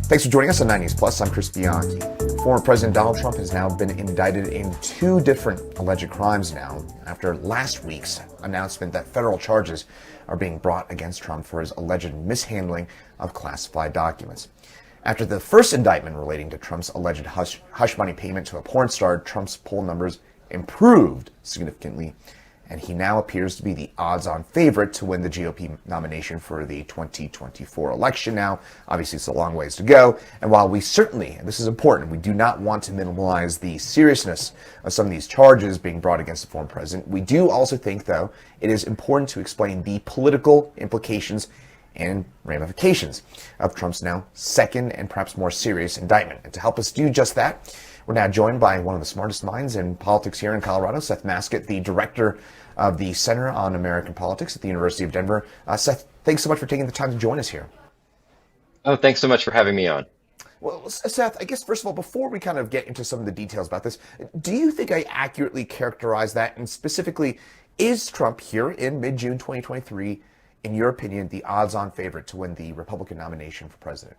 Thanks for joining us on 90s Plus. I'm Chris Bianchi. Former President Donald Trump has now been indicted in two different alleged crimes now after last week's announcement that federal charges are being brought against Trump for his alleged mishandling of classified documents. After the first indictment relating to Trump's alleged hush money payment to a porn star, Trump's poll numbers improved significantly, and he now appears to be the odds-on favorite to win the GOP nomination for the 2024 election. Now, obviously, it's a long ways to go, and while we certainly, and this is important, we do not want to minimize the seriousness of some of these charges being brought against the former president, we do also think, though, it is important to explain the political implications and ramifications of Trump's now second and perhaps more serious indictment. And to help us do just that, we're now joined by one of the smartest minds in politics here in Colorado, Seth Maskett, the director of the Center on American Politics at the University of Denver. Seth, thanks so much for taking the time to join us here. Oh, thanks so much for having me on. Well, Seth, I guess first of all, before we kind of get into some of the details about this, do you think I accurately characterize that? And specifically, is Trump here in mid-June 2023, in your opinion, the odds-on favorite to win the Republican nomination for president?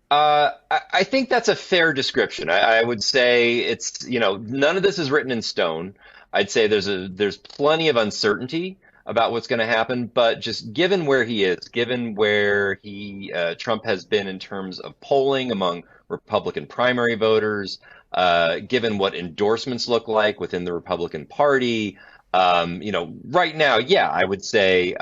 I think that's a fair description. I would say it's, none of this is written in stone. I'd say there's plenty of uncertainty about what's going to happen, but just given where he is, given where Trump has been in terms of polling among Republican primary voters, given what endorsements look like within the Republican Party, right now, yeah, I would say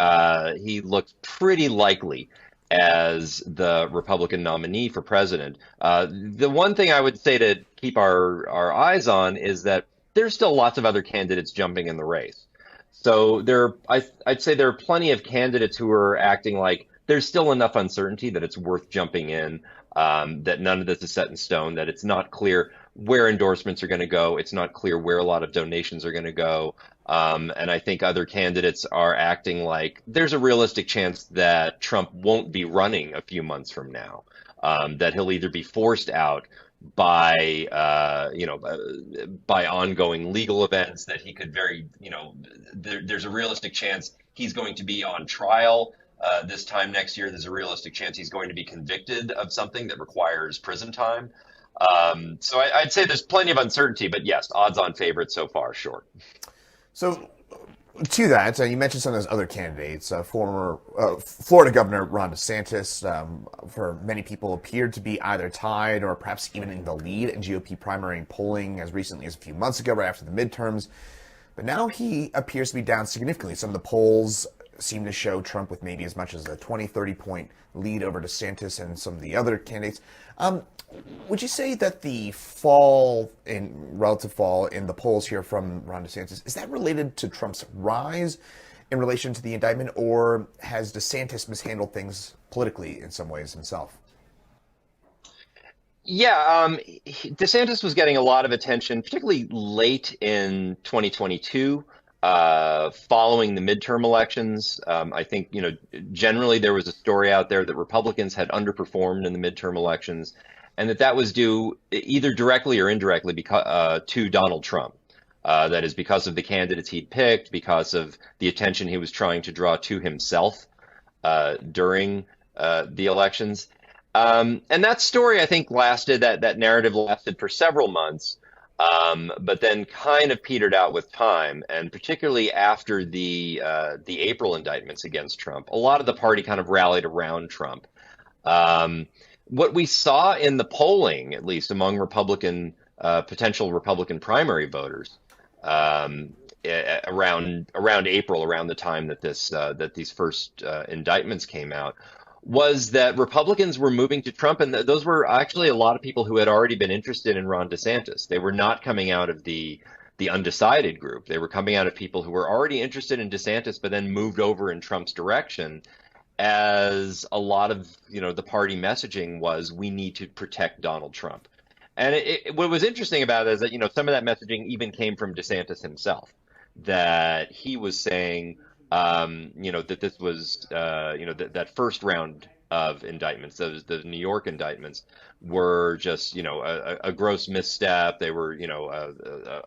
he looks pretty likely as the Republican nominee for president. The one thing I would say to keep our eyes on is that there's still lots of other candidates jumping in the race. So I'd say there are plenty of candidates who are acting like there's still enough uncertainty that it's worth jumping in, that none of this is set in stone, that it's not clear where endorsements are going to go. It's not clear where a lot of donations are going to go. And I think other candidates are acting like there's a realistic chance that Trump won't be running a few months from now, that he'll either be forced out by ongoing legal events, that he could there's a realistic chance he's going to be on trial this time next year. There's a realistic chance he's going to be convicted of something that requires prison time. So I'd say there's plenty of uncertainty, but yes, odds-on favorite so far, sure. So to that, you mentioned some of those other candidates. Former Florida Governor Ron DeSantis, for many people, appeared to be either tied or perhaps even in the lead in GOP primary polling as recently as a few months ago, right after the midterms. But now he appears to be down significantly. Some of the polls seem to show Trump with maybe as much as a 20, 30-point lead over DeSantis and some of the other candidates. Would you say that the relative fall in the polls here from Ron DeSantis, is that related to Trump's rise in relation to the indictment, or has DeSantis mishandled things politically in some ways himself? Yeah, DeSantis was getting a lot of attention, particularly late in 2022, following the midterm elections. I think, generally there was a story out there that Republicans had underperformed in the midterm elections, and that was due either directly or indirectly to Donald Trump. That is because of the candidates he'd picked, because of the attention he was trying to draw to himself during the elections. And that story, I think, that narrative lasted for several months, but then kind of petered out with time. And particularly after the April indictments against Trump, a lot of the party kind of rallied around Trump. What we saw in the polling, at least among potential Republican primary voters, around April, around the time that these first indictments came out, was that Republicans were moving to Trump, and those were actually a lot of people who had already been interested in Ron DeSantis. They were not coming out of the undecided group. They were coming out of people who were already interested in DeSantis, but then moved over in Trump's direction, as a lot of the party messaging was, we need to protect Donald Trump. And what was interesting about it is that some of that messaging even came from DeSantis himself, that he was saying that this was that first round of indictments. Those the New York indictments were just a gross misstep. They were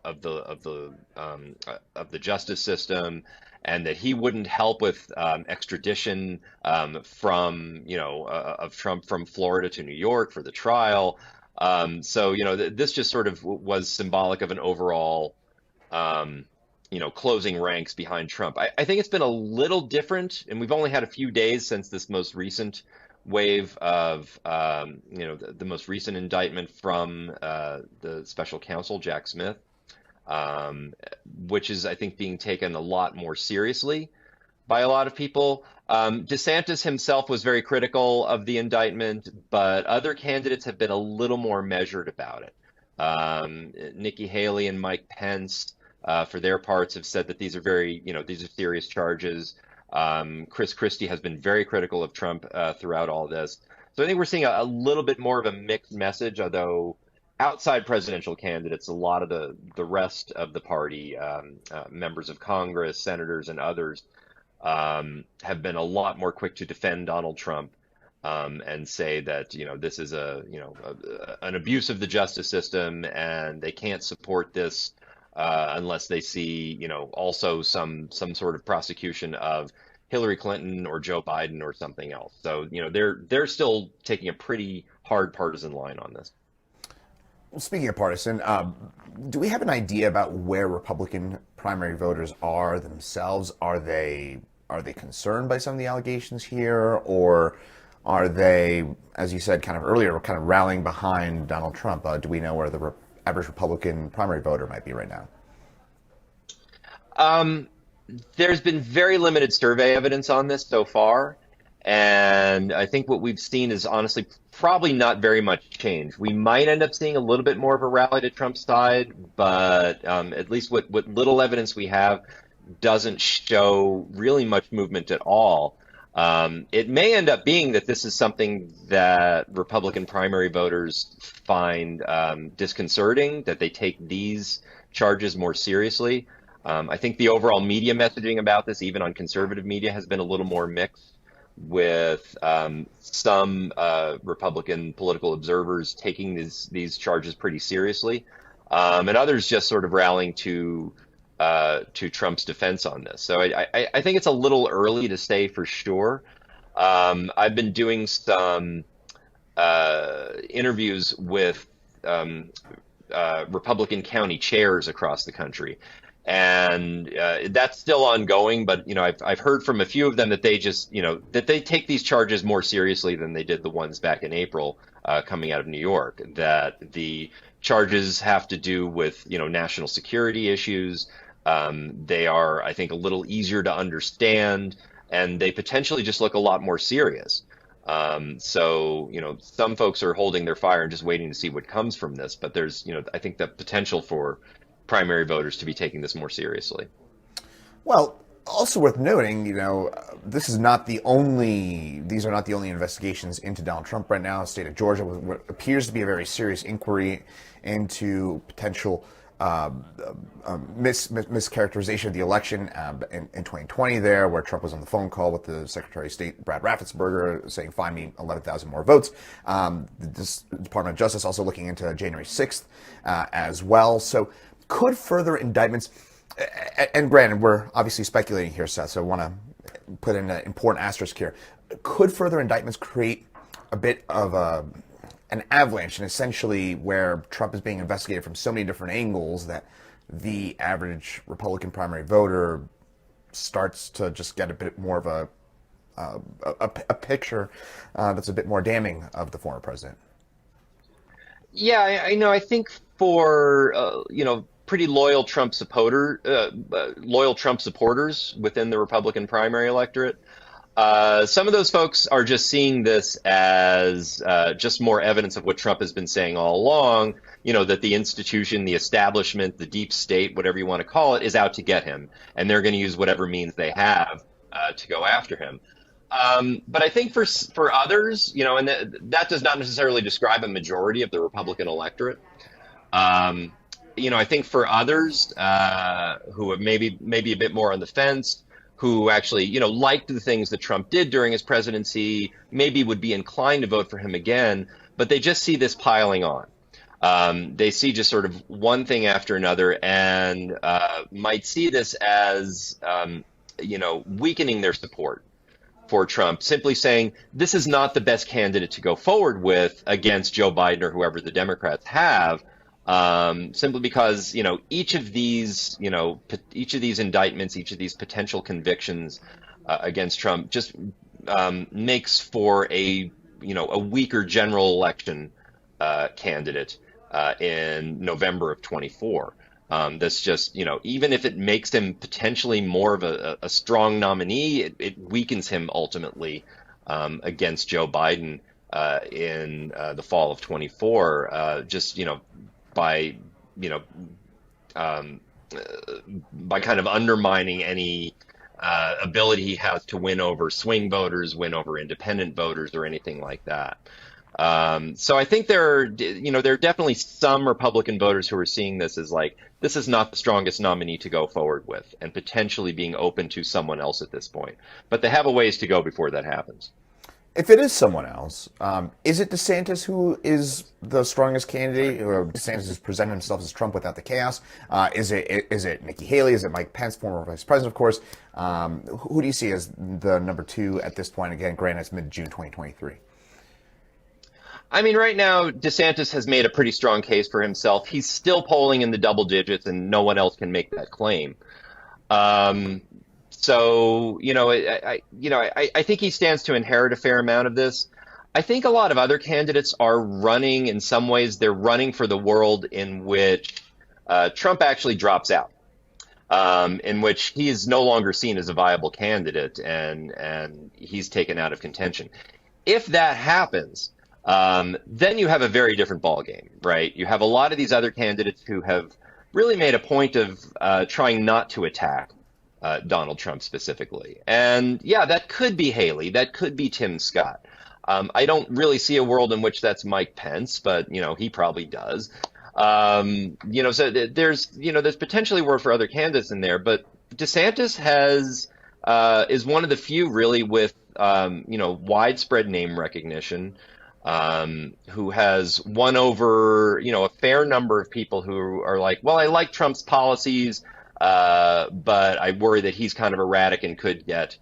of the justice system, and that he wouldn't help with extradition from of Trump from Florida to New York for the trial. So this just sort of was symbolic of an overall closing ranks behind Trump. I think it's been a little different, and we've only had a few days since this most recent wave of, the most recent indictment from the special counsel, Jack Smith, which is, I think, being taken a lot more seriously by a lot of people. DeSantis himself was very critical of the indictment, but other candidates have been a little more measured about it. Nikki Haley and Mike Pence, for their parts, have said that these are these are serious charges. Chris Christie has been very critical of Trump throughout all this. So I think we're seeing a little bit more of a mixed message, although outside presidential candidates, a lot of the rest of the party, members of Congress, senators, and others, have been a lot more quick to defend Donald Trump and say that this is an abuse of the justice system, and they can't support this unless they see also some sort of prosecution of Hillary Clinton or Joe Biden or something else. So they're still taking a pretty hard partisan line on this. Well, speaking of partisan, do we have an idea about where Republican primary voters are themselves? Are they concerned by some of the allegations here, or are they, as you said kind of earlier, kind of rallying behind Donald Trump? Do we know where the average Republican primary voter might be right now? There's been very limited survey evidence on this so far, and I think what we've seen is honestly probably not very much change. We might end up seeing a little bit more of a rally to Trump's side, but at least what little evidence we have doesn't show really much movement at all. It may end up being that this is something that Republican primary voters find disconcerting, that they take these charges more seriously. I think the overall media messaging about this, even on conservative media, has been a little more mixed, with some Republican political observers taking these charges pretty seriously, and others just sort of rallying to Trump's defense on this. So I think it's a little early to say for sure. I've been doing some interviews with Republican county chairs across the country, and that's still ongoing. But I've heard from a few of them that they just that they take these charges more seriously than they did the ones back in April coming out of New York. That the charges have to do with national security issues. They are, I think, a little easier to understand, and they potentially just look a lot more serious. So some folks are holding their fire and just waiting to see what comes from this. But there's I think the potential for primary voters to be taking this more seriously. Well, also worth noting, these are not the only investigations into Donald Trump right now. The state of Georgia, what appears to be a very serious inquiry into potential mischaracterization of the election in 2020 there, where Trump was on the phone call with the Secretary of State, Brad Raffensperger, saying, find me 11,000 more votes. The Department of Justice also looking into January 6th as well. So could further indictments, and granted, we're obviously speculating here, Seth, so I want to put in an important asterisk here. Could further indictments create a bit of an avalanche, and essentially where Trump is being investigated from so many different angles that the average Republican primary voter starts to just get a bit more of a picture that's a bit more damning of the former president? Yeah, I think for pretty loyal Trump supporters within the Republican primary electorate, some of those folks are just seeing this as just more evidence of what Trump has been saying all along, that the institution, the establishment, the deep state, whatever you want to call it, is out to get him. And they're going to use whatever means they have to go after him. But I think for others, and that does not necessarily describe a majority of the Republican electorate. I think for others who have maybe a bit more on the fence, who actually, liked the things that Trump did during his presidency, maybe would be inclined to vote for him again, but they just see this piling on. They see just sort of one thing after another, and might see this as, weakening their support for Trump, simply saying this is not the best candidate to go forward with against Joe Biden or whoever the Democrats have, simply because each of these indictments, each of these potential convictions against Trump just makes for a weaker general election candidate in November of 24. That's just, even if it makes him potentially more of a strong nominee, it weakens him ultimately against Joe Biden in the fall of 24, by, by kind of undermining any ability he has to win over swing voters, win over independent voters, or anything like that. So I think there are definitely some Republican voters who are seeing this as like, this is not the strongest nominee to go forward with, and potentially being open to someone else at this point. But they have a ways to go before that happens. If it is someone else, is it DeSantis who is the strongest candidate, or DeSantis has presented himself as Trump without the chaos? Is it Nikki Haley? Is it Mike Pence, former vice president, of course? Who do you see as the number two at this point? Again, granted, it's mid-June 2023. I mean, right now, DeSantis has made a pretty strong case for himself. He's still polling in the double digits, and no one else can make that claim. So, I think he stands to inherit a fair amount of this. I think a lot of other candidates are running, in some ways, they're running for the world in which Trump actually drops out, in which he is no longer seen as a viable candidate, and he's taken out of contention. If that happens, then you have a very different ballgame, right? You have a lot of these other candidates who have really made a point of trying not to attack Donald Trump specifically. And yeah, that could be Haley. That could be Tim Scott. I don't really see a world in which that's Mike Pence, but, he probably does. So there's potentially work for other candidates in there, but DeSantis is one of the few really with, widespread name recognition, who has won over, a fair number of people who are like, well, I like Trump's policies, but I worry that he's kind of erratic and could get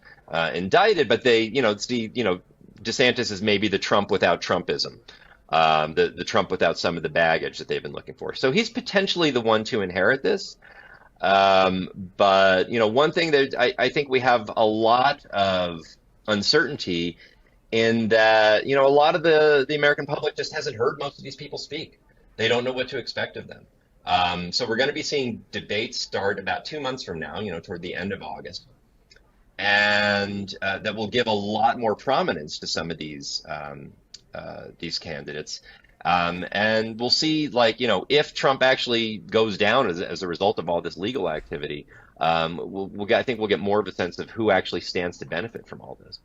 indicted. But they, DeSantis is maybe the Trump without Trumpism, the Trump without some of the baggage that they've been looking for. So he's potentially the one to inherit this. But one thing that I think we have a lot of uncertainty in that, a lot of the American public just hasn't heard most of these people speak. They don't know what to expect of them. So we're going to be seeing debates start about 2 months from now, toward the end of August. And that will give a lot more prominence to some of these candidates. And we'll see, if Trump actually goes down as a result of all this legal activity, I think we'll get more of a sense of who actually stands to benefit from all this.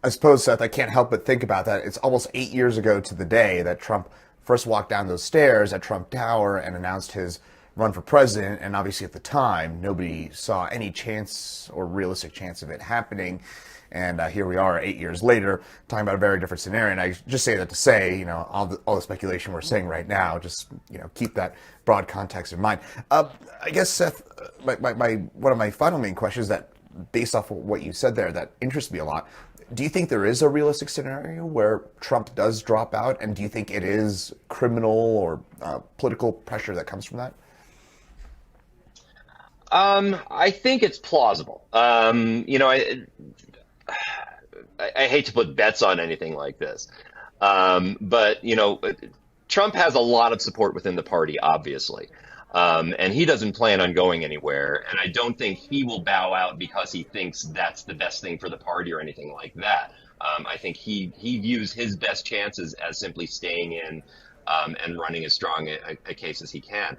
I suppose, Seth, I can't help but think about that. It's almost 8 years ago to the day that Trump first walked down those stairs at Trump Tower and announced his run for president. And obviously at the time, nobody saw any chance or realistic chance of it happening. And here we are 8 years later talking about a very different scenario. And I just say that to say, all the speculation we're saying right now, just, keep that broad context in mind. I guess, Seth, one of my final main questions that, based off of what you said there, that interests me a lot. Do you think there is a realistic scenario where Trump does drop out? And do you think it is criminal or political pressure that comes from that? I think it's plausible. I hate to put bets on anything like this. But Trump has a lot of support within the party, obviously. And he doesn't plan on going anywhere. And I don't think he will bow out because he thinks that's the best thing for the party or anything like that. I think he views his best chances as simply staying in and running as strong a case as he can.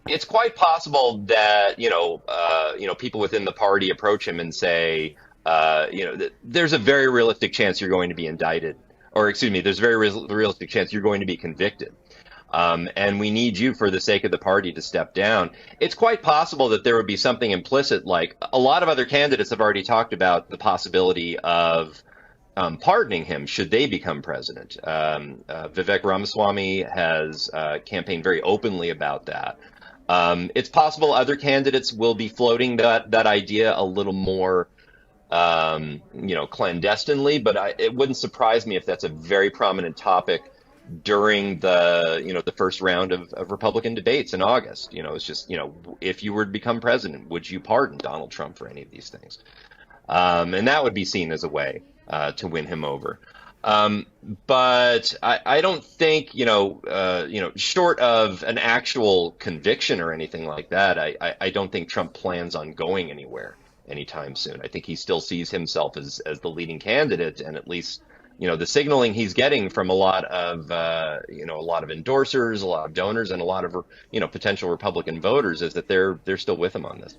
It's quite possible that, people within the party approach him and say, there's a very realistic chance you're going to be indicted, or excuse me, there's a very realistic chance you're going to be convicted. And we need you for the sake of the party to step down. It's quite possible that there would be something implicit, like a lot of other candidates have already talked about the possibility of pardoning him should they become president. Vivek Ramaswamy has campaigned very openly about that. It's possible other candidates will be floating that idea a little more, clandestinely, but it wouldn't surprise me if that's a very prominent topic during the first round of Republican debates in August. It's just, if you were to become president, would you pardon Donald Trump for any of these things? And that would be seen as a way to win him over. But I don't think, short of an actual conviction or anything like that, I don't think Trump plans on going anywhere anytime soon. I think he still sees himself as the leading candidate, and at least, the signaling he's getting from a lot of endorsers, a lot of donors, and a lot of, potential Republican voters is that they're still with him on this.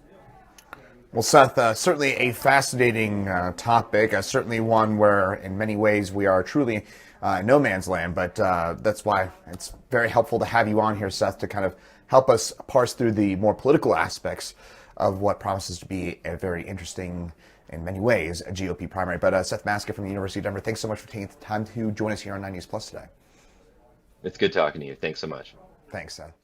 Well, Seth, certainly a fascinating topic, certainly one where in many ways we are truly in no man's land, but that's why it's very helpful to have you on here, Seth, to kind of help us parse through the more political aspects of what promises to be a very interesting, in many ways, a GOP primary. But Seth Maska from the University of Denver, thanks so much for taking the time to join us here on 9 News Plus today. It's good talking to you. Thanks so much. Thanks, Seth.